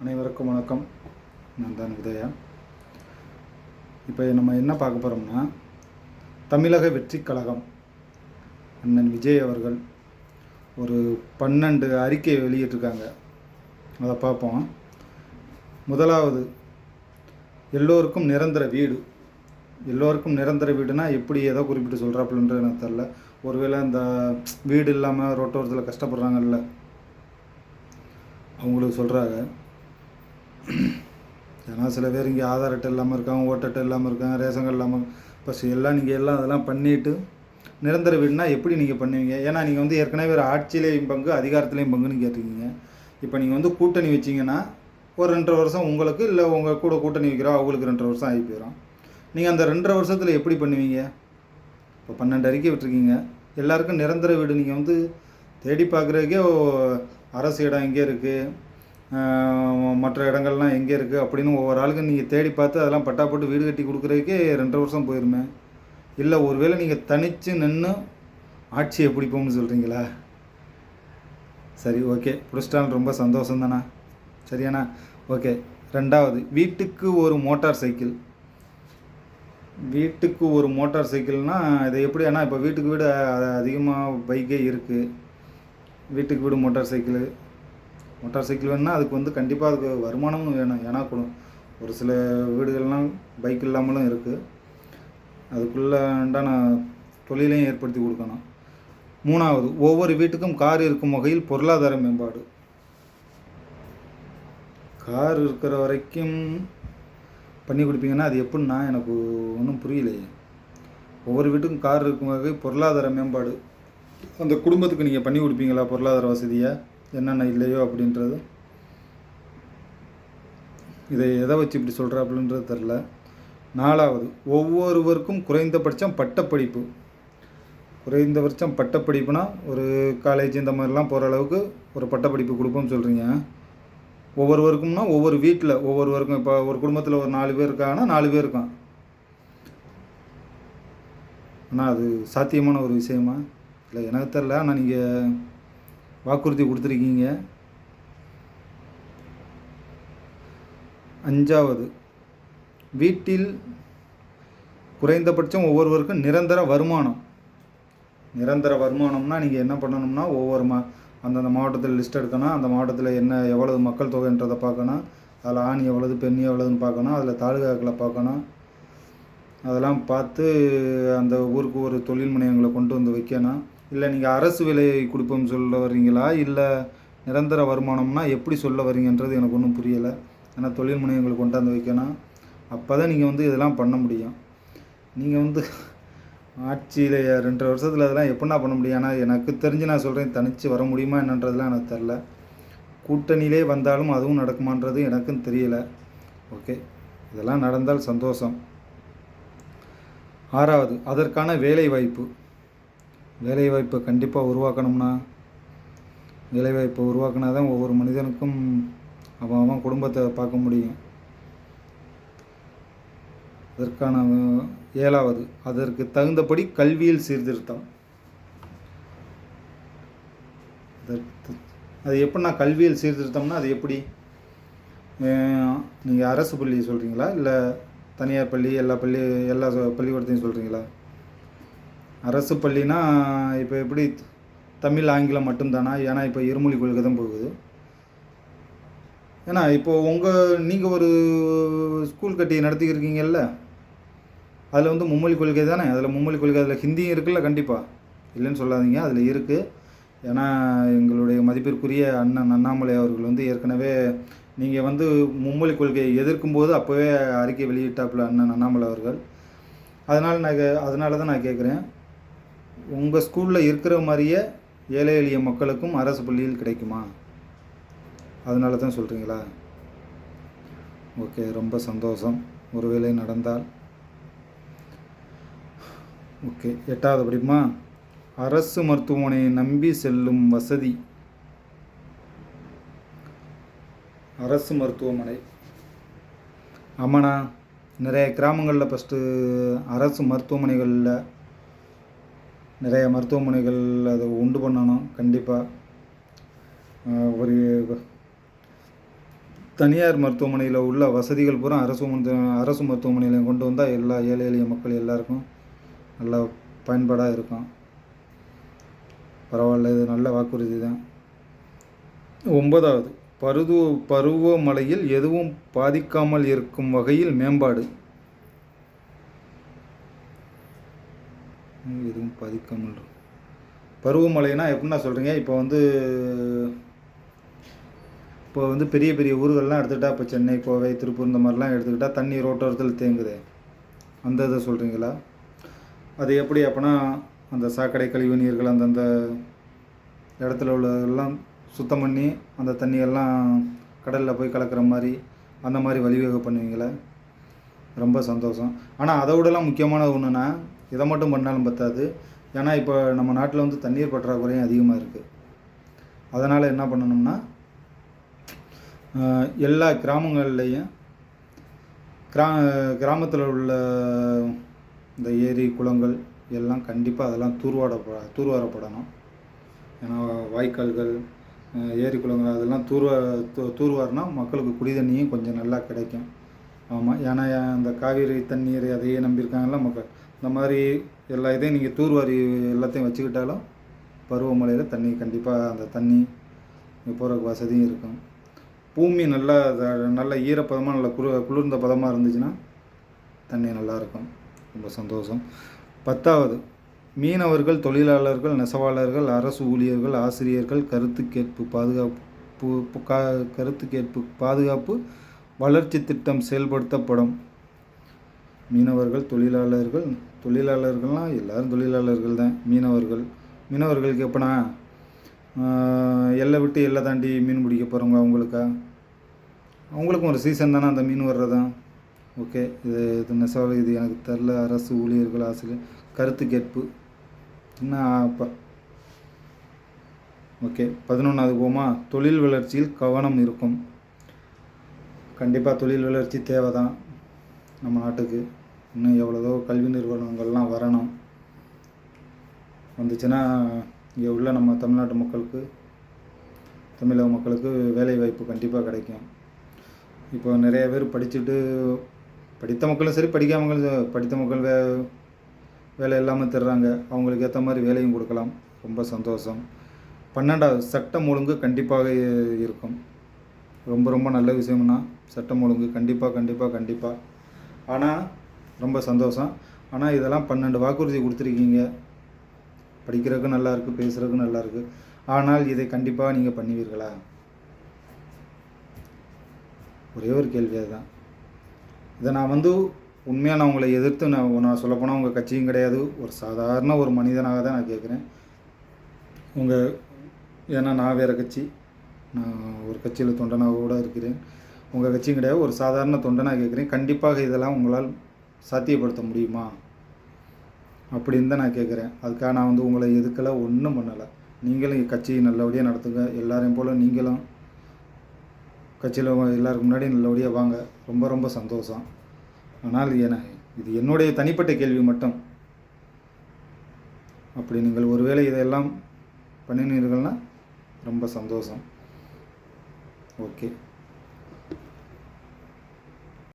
அனைவருக்கும் வணக்கம். நான் தான் உதயா. இப்போ நம்ம என்ன பார்க்க போகிறோம்னா, தமிழக வெற்றிக் கழகம் அண்ணன் விஜய் அவர்கள் ஒரு 12 அறிக்கை வெளியிட்டிருக்காங்க. அதை பார்ப்போம். முதலாவது, எல்லோருக்கும் நிரந்தர வீடு. எல்லோருக்கும் நிரந்தர வீடுனா எப்படி ஏதோ குறிப்பிட்டு சொல்கிறாப்புலன்றது எனக்கு தெரில. ஒருவேளை இந்த வீடு இல்லாமல் ரோட்டோரத்தில் கஷ்டப்படுறாங்கல்ல, அவங்களுக்கு சொல்கிறாங்க. ஏன்னா சில பேர் இங்கே ஆதார் அட்டை இல்லாமல் இருக்காங்க, ஓட்டு அட்டை இல்லாமல் இருக்காங்க, ரேஷன் கார்டு இல்லாமல். ஃபஸ்ட் எல்லாம் நீங்கள் எல்லாம் அதெல்லாம் பண்ணிவிட்டு நிரந்தர வீடுனா எப்படி நீங்கள் பண்ணுவீங்க? ஏன்னா நீங்கள் வந்து ஏற்கனவே ஒரு ஆட்சியிலையும் பங்கு அதிகாரத்துலேயும் பங்குன்னு கேட்டிருக்கீங்க. இப்போ நீங்கள் வந்து கூட்டணி வச்சிங்கன்னா ஒரு 2.5 வருஷம் உங்களுக்கு, இல்லை உங்கள் கூட கூட்டணி வைக்கிறோம் அவங்களுக்கு 2.5 வருஷம் ஆகி போயிடும். நீங்கள் அந்த 2.5 வருஷத்தில் எப்படி பண்ணுவீங்க? இப்போ 12 அறிக்கை விட்டுருக்கீங்க. எல்லாருக்கும் நிரந்தர வீடு நீங்கள் வந்து தேடி பார்க்குறதுக்கே அரசு இடம் எங்கே இருக்குது, மற்ற இடங்கள்லாம் எங்கே இருக்குது அப்படின்னு ஒவ்வொரு ஆளுக்கும் நீங்கள் தேடி பார்த்து அதெல்லாம் பட்டா போட்டு வீடு கட்டி கொடுக்குறதுக்கே 2.5 வருஷம் போயிருமே. இல்லை ஒருவேளை நீங்கள் தனித்து நின்று ஆட்சியை பிடிப்போம்னு சொல்கிறீங்களா? சரி, ஓகே, பிடிச்சிட்டாலும் ரொம்ப சந்தோஷம் தானே, சரியாண்ணா? ஓகே. 2வது, வீட்டுக்கு ஒரு மோட்டார் சைக்கிள். வீட்டுக்கு ஒரு மோட்டார் சைக்கிள்னால் இது எப்படி? ஆனால் இப்போ வீட்டுக்கு வீடு அதிகமாக பைக்கே இருக்குது. வீட்டுக்கு வீடு மோட்டார் சைக்கிள் வேணுன்னா அதுக்கு வந்து கண்டிப்பாக அதுக்கு வருமானமும் வேணும். ஏன்னா ஒரு சில வீடுகள்லாம் பைக் இல்லாமலும் இருக்குது. அதுக்குள்ளான தொழிலையும் ஏற்படுத்தி கொடுக்கணும். 3வது, ஒவ்வொரு வீட்டுக்கும் கார் இருக்கும் வகையில் பொருளாதார மேம்பாடு. கார் இருக்கிற வரைக்கும் பண்ணி கொடுப்பீங்கன்னா அது எப்படின்னா எனக்கு ஒன்றும் புரியலையே. ஒவ்வொரு வீட்டுக்கும் கார் இருக்கும் வகை பொருளாதார மேம்பாடு. அந்த குடும்பத்துக்கு நீங்கள் பண்ணி கொடுப்பீங்களா பொருளாதார வசதியை? என்னென்ன இல்லையோ அப்படின்றது. இதை எதை வச்சு இப்படி சொல்கிறாப்புலன்றது தெரில. 4வது, ஒவ்வொருவருக்கும் குறைந்தபட்சம் பட்டப்படிப்பு. குறைந்தபட்சம் பட்டப்படிப்புனா ஒரு காலேஜ் இந்த மாதிரிலாம் போகிற அளவுக்கு ஒரு பட்டப்படிப்பு கொடுப்போம்னு சொல்கிறீங்க. ஒவ்வொருவருக்கும்னா ஒவ்வொரு வீட்டில் ஒவ்வொருவருக்கும். இப்போ ஒரு குடும்பத்தில் ஒரு 4 பேர் இருக்காங்கன்னா 4 பேர் இருக்கான். ஆனால் அது சாத்தியமான ஒரு விஷயமா? இல்லை, எனக்கு தெரில. ஆனால் நீங்கள் வாக்குறுதி கொடுத்துருக்கீங்க. 5வது, வீட்டில் குறைந்தபட்சம் ஒவ்வொருவருக்கும் நிரந்தர வருமானம். நிரந்தர வருமானம்னா நீங்கள் என்ன பண்ணணும்னா ஒவ்வொரு அந்தந்த மாவட்டத்தில் லிஸ்ட் எடுக்கணும். அந்த மாவட்டத்தில் என்ன எவ்வளவு மக்கள் தொகைன்றதை பார்க்கணும். அதில் ஆண் எவ்வளவு பெண் எவ்வளவுன்னு பார்க்கணும். அதில் தாலுகாக்களை பார்க்கணும். அதெல்லாம் பார்த்து அந்த ஊருக்கு ஒரு தொழில் முனையங்களை கொண்டு வந்து வைக்கணும். இல்லை நீங்கள் அரசு வேலையை கொடுப்போம்னு சொல்ல வர்றீங்களா, இல்லை நிரந்தர வருமானம்னா எப்படி சொல்ல வர்றீங்கன்றது எனக்கு ஒன்றும் புரியலை. ஏன்னா தொழில் முனையங்களை கொண்டாந்து வைக்கணும். அப்போ தான் நீங்கள் வந்து இதெல்லாம் பண்ண முடியும். நீங்கள் வந்து ஆட்சியில் 2 வருஷத்தில் அதெல்லாம் எப்படின்னா பண்ண முடியும்? ஆனால் எனக்கு தெரிஞ்சு நான் சொல்கிறேன், தனித்து வர முடியுமா என்னன்றதுலாம் எனக்கு தெரில. கூட்டணியிலே வந்தாலும் அதுவும் நடக்குமான்றது எனக்கும் தெரியலை. ஓகே, இதெல்லாம் நடந்தால் சந்தோஷம். 6வது, அதற்கான வேலைவாய்ப்பு. வேலைவாய்ப்பை கண்டிப்பாக உருவாக்கணும்னா, வேலைவாய்ப்பை உருவாக்கினா தான் ஒவ்வொரு மனிதனுக்கும் அவன் குடும்பத்தை பார்க்க முடியும். அதற்கான 7வது, அதற்கு தகுந்தபடி கல்வியில் சீர்திருத்தம். அது எப்படின்னா கல்வியில் சீர்திருத்தம்னா அது எப்படி? நீங்கள் அரசு பள்ளி சொல்கிறீங்களா, இல்லை தனியார் பள்ளி எல்லா பள்ளிக்கூடத்தையும் சொல்கிறீங்களா? அரசு பள்ளினா இப்போ எப்படி தமிழ் ஆங்கிலம் மட்டும்தானா? ஏன்னா இப்போ இருமொழி கொள்கை தான் போகுது. ஏன்னா இப்போது நீங்கள் ஒரு ஸ்கூல் கட்டி நடத்திக்கிருக்கீங்கல்ல, அதில் வந்து மும்மொழி கொள்கை தானே. அதில் மும்மொழி கொள்கை, அதில் ஹிந்தியும் இருக்குல்ல, கண்டிப்பாக இல்லைன்னு சொல்லாதீங்க, அதில் இருக்குது. ஏன்னா எங்களுடைய மதிப்பிற்குரிய அண்ணன் அண்ணாமலை அவர்கள் வந்து ஏற்கனவே நீங்கள் வந்து மும்மொழி கொள்கையை எதிர்க்கும்போது அப்போவே அறிக்கை வெளியிட்டாப்புல அண்ணன் அண்ணாமலை அவர்கள். அதனால தான் நான் கேட்குறேன், உங்கள் ஸ்கூலில் இருக்கிற மாதிரியே ஏழை எளிய மக்களுக்கும் அரசு பள்ளியில் கிடைக்குமா? அதனால தான் சொல்கிறீங்களா? ஓகே, ரொம்ப சந்தோஷம் ஒருவேளை நடந்தால். ஓகே. 8வது படிப்புமா, அரசு மருத்துவமனையை நம்பி செல்லும் வசதி. அரசு மருத்துவமனை ஆமாண்ணா, நிறைய கிராமங்களில் ஃபஸ்ட்டு அரசு மருத்துவமனைகளில் நிறைய மருத்துவமனைகள் அதை உண்டு பண்ணணும். கண்டிப்பாக ஒரு தனியார் மருத்துவமனையில் உள்ள வசதிகள் பூரா அரசு மருத்துவமனையில் கொண்டு வந்தால் எல்லா ஏழை எளிய மக்கள் எல்லாருக்கும் நல்லா பயன்பாடாக இருக்கும். பரவாயில்ல, இது நல்ல வாக்குறுதி தான். 9வது, பருவமழையில் எதுவும் பாதிக்காமல் இருக்கும் வகையில் மேம்பாடு. எதுவும் பாதிக்காமல் பருவமழைனா எப்படின்னா சொல்கிறீங்க? இப்போ வந்து பெரிய பெரிய ஊர்கள்லாம் எடுத்துக்கிட்டால், இப்போ சென்னை, கோவை, திருப்பூர் இந்த மாதிரிலாம் எடுத்துக்கிட்டால் தண்ணி ரோட்டோரத்தில் தேங்குது, அந்த இதை சொல்கிறீங்களா? அது எப்படி அப்போனா அந்த சாக்கடை கழிவு நீர்கள் அந்தந்த இடத்துல உள்ளதெல்லாம் சுத்தம் பண்ணி அந்த தண்ணியெல்லாம் கடலில் போய் கலக்கிற மாதிரி அந்த மாதிரி வழிவகை பண்ணுவீங்களா? ரொம்ப சந்தோஷம். ஆனால் அதை விடலாம் முக்கியமான ஒன்றுனா, இதை மட்டும் பண்ணாலும் பத்தாது. ஏன்னா இப்போ நம்ம நாட்டில் வந்து தண்ணீர் பற்றாக்குறையும் அதிகமாக இருக்குது. அதனால் என்ன பண்ணணும்னா, எல்லா கிராமங்கள்லேயும் கிராமத்தில் உள்ள இந்த ஏரி குளங்கள் எல்லாம் கண்டிப்பாக அதெல்லாம் தூர்வாரப்படணும். ஏன்னா வாய்க்கால்கள், ஏரி குளங்கள் அதெல்லாம் தூர்வாரினா மக்களுக்கு குடி தண்ணியும் கொஞ்சம் நல்லா கிடைக்கும். ஆமாம், ஏன்னா இந்த காவிரி தண்ணீர் அதையே நம்பியிருக்காங்கல்ல மக்கள். இந்த மாதிரி எல்லா இதையும் நீங்கள் தூர்வாரி எல்லாத்தையும் வச்சுக்கிட்டாலும் பருவமழையில் தண்ணி கண்டிப்பாக அந்த தண்ணி போகிறக்கு வசதியும் இருக்கும். பூமி நல்ல ஈரப்பதமாக நல்ல குளிர்ந்த பதமாக இருந்துச்சுன்னா தண்ணி நல்லாயிருக்கும். ரொம்ப சந்தோஷம். 10வது, மீனவர்கள், தொழிலாளர்கள், நெசவாளர்கள், அரசு ஊழியர்கள், ஆசிரியர்கள் கருத்து கேட்பு பாதுகாப்பு வளர்ச்சி திட்டம் செயல்படுத்தப்படும். மீனவர்கள், தொழிலாளர்கள்னால் எல்லோரும் தொழிலாளர்கள் தான். மீனவர்களுக்கு எப்போனா எல்லை விட்டு எல்லை தாண்டி மீன் பிடிக்க போகிறவங்க அவங்களுக்கும் ஒரு சீசன் தானே அந்த மீன் வர்றதான். ஓகே, இது நெசவாளர், இது எனக்கு தெரில. அரசு ஊழியர்கள், ஆசிரியர் கருத்து கேட்பு என்ன அப்போ ஓகே. 11வது போமா, தொழில் வளர்ச்சியில் கவனம் இருக்கும். கண்டிப்பாக தொழில் வளர்ச்சி தேவை தான் நம்ம நாட்டுக்கு. இன்னும் எவ்வளோதோ கல்வி நிறுவனங்கள்லாம் வரணும். வந்துச்சுன்னா இங்கே உள்ள நம்ம தமிழ்நாட்டு மக்களுக்கு, தமிழக மக்களுக்கு வேலை வாய்ப்பு கண்டிப்பாக கிடைக்கும். இப்போ நிறைய பேர் படித்த மக்களும் சரி, படித்த மக்கள் வேலை இல்லாமல் தர்றாங்க. அவங்களுக்கு ஏற்ற மாதிரி வேலையும் கொடுக்கலாம். ரொம்ப சந்தோஷம். 12வது, சட்டம் ஒழுங்கு கண்டிப்பாக இருக்கும். ரொம்ப ரொம்ப நல்ல விஷயம்னா சட்டம் ஒழுங்கு கண்டிப்பாக. ஆனால் ரொம்ப சந்தோஷம். ஆனால் இதெல்லாம் 12 வாக்குறுதி கொடுத்துருக்கீங்க. படிக்கிறதுக்கும் நல்லாயிருக்கு, பேசுகிறதுக்கும் நல்லாயிருக்கு. ஆனால் இதை கண்டிப்பாக நீங்கள் பண்ணுவீர்களா? ஒரே ஒரு கேள்வி அதுதான். இதை நான் உண்மையாக நான் உங்களை எதிர்த்து நான் சொல்லப்போனால் உங்கள் கட்சியும் கிடையாது, ஒரு சாதாரண ஒரு மனிதனாக தான் நான் கேட்குறேன். ஏன்னா நான் வேறு கட்சி, நான் ஒரு கட்சியில் தொண்டனாக கூட இருக்கிறேன். உங்கள் கட்சியும் கிடையாது, ஒரு சாதாரண தொண்டனாக கேட்குறேன். கண்டிப்பாக இதெல்லாம் உங்களால் சாத்தியப்படுத்த முடியுமா அப்படின்னு தான் நான் கேட்குறேன். அதுக்காக நான் உங்களை எதுக்கலை, ஒன்றும் பண்ணலை. நீங்களும் கட்சியை நல்லபடியாக நடத்துங்க. எல்லாரையும் போல் நீங்களும் கட்சியில் எல்லாருக்கும் முன்னாடி நல்லபடியாக வாங்க. ரொம்ப ரொம்ப சந்தோஷம். ஆனால் இது என்னுடைய தனிப்பட்ட கேள்வி மட்டும். அப்படி நீங்கள் ஒருவேளை இதெல்லாம் பண்ணினீர்கள்னா ரொம்ப சந்தோஷம். ஓகே.